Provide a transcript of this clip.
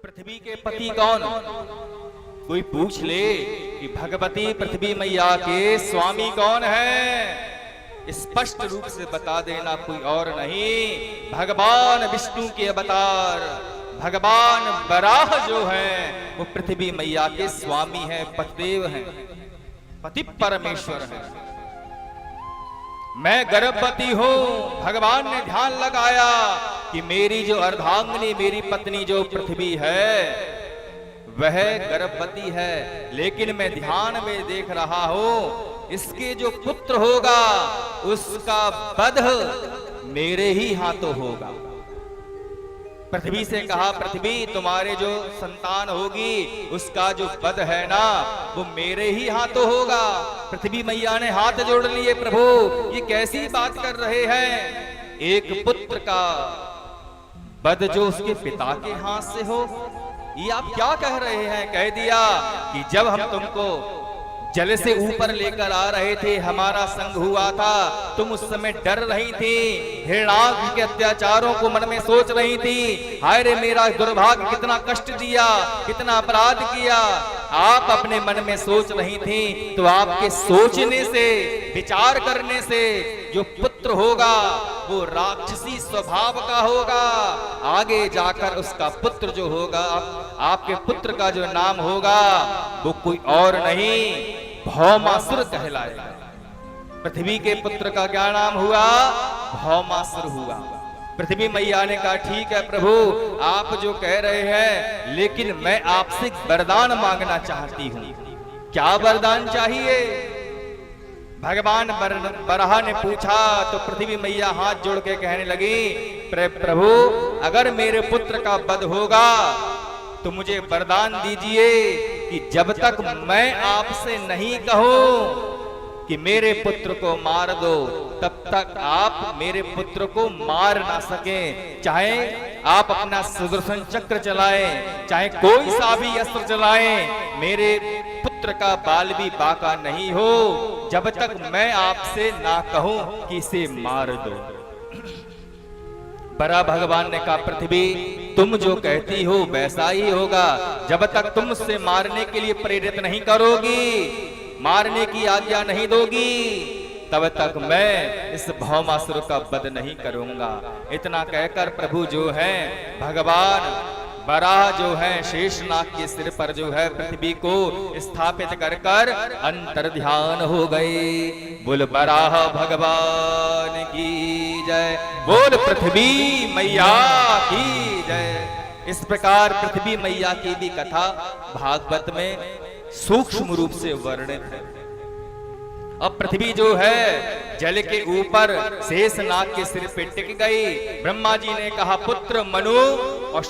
पृथ्वी के पति कौन? कोई पूछ ले कि भगवती पृथ्वी मैया के स्वामी कौन है, स्पष्ट रूप से बता देना, कोई और नहीं, भगवान विष्णु के अवतार भगवान वराह जो हैं वो पृथ्वी मैया के स्वामी हैं, पतिदेव हैं, पति परमेश्वर हैं। मैं गर्भवती हूं, भगवान ने ध्यान लगाया कि मेरी जो अर्धांगिनी, मेरी पत्नी जो पृथ्वी है वह गर्भवती है, लेकिन मैं ध्यान में देख रहा हूं इसके जो पुत्र होगा उसका वध मेरे ही हाथों होगा। पृथ्वी से कहा, पृथ्वी तुम्हारे जो संतान होगी उसका जो वध है ना वो मेरे ही हाथों होगा। पृथ्वी मैया ने हाथ जोड़ लिए, प्रभु ये कैसी बात कर रहे हैं, एक पुत्र का वध जो उसके पिता के हाथ से हो, ये आप क्या कह रहे हैं? कह दिया कि जब हम तुमको जल से ऊपर लेकर आ रहे थे, हमारा संग हुआ था, तुम उस समय डर रही थी, हिरणाक्ष के अत्याचारों को मन में सोच रही थी, हाय रे मेरा दुर्भाग्य, कितना कष्ट दिया, कितना अपराध किया, आप अपने मन में सोच रही थी। तो आपके सोचने से, विचार करने से जो पुत्र होगा वो राक्षसी स्वभाव का होगा। आगे जाकर उसका पुत्र जो होगा, आपके पुत्र का जो नाम होगा वो कोई और नहीं, भौमासुर कहलाएगा। पृथ्वी के पुत्र का क्या नाम हुआ? भौमासुर हुआ। पृथ्वी मैया ने कहा, ठीक है प्रभु आप जो कह रहे हैं, लेकिन मैं आपसे वरदान मांगना चाहती हूं। क्या वरदान चाहिए? भगवान वराह ने पूछा तो पृथ्वी मैया हाथ जोड़ के कहने लगी, प्रभु अगर मेरे पुत्र का वध होगा तो मुझे वरदान दीजिए कि जब तक मैं आपसे नहीं कहूं कि मेरे पुत्र को मार दो, तब तक आप मेरे पुत्र को मार ना सकें। चाहे आप अपना सुदर्शन चक्र चलाएं, चाहे कोई सा भी अस्त्र चलाएं, मेरे पुत्र का बाल भी बाका नहीं हो जब तक मैं आपसे ना कहूं कि इसे मार दो। बड़ा भगवान ने कहा, पृथ्वी तुम जो कहती हो वैसा ही होगा, जब तक तुम उससे मारने के लिए प्रेरित नहीं करोगी, मारने की आज्ञा नहीं दोगी, तब तक मैं इस भौमासुर का वध नहीं करूंगा। इतना कहकर प्रभु जो है भगवान वराह जो है शेषनाग के सिर पर जो है पृथ्वी को स्थापित कर कर अंतर ध्यान हो गए। बोल वराह भगवान की जय, बोल पृथ्वी मैया की जय। इस प्रकार पृथ्वी मैया की भी कथा भागवत में सूक्ष्म रूप से वर्णित है। अब पृथ्वी जो है जल के ऊपर शेषनाग के सिर पे टिक गई। ब्रह्मा जी ने कहा, पुत्र मनु और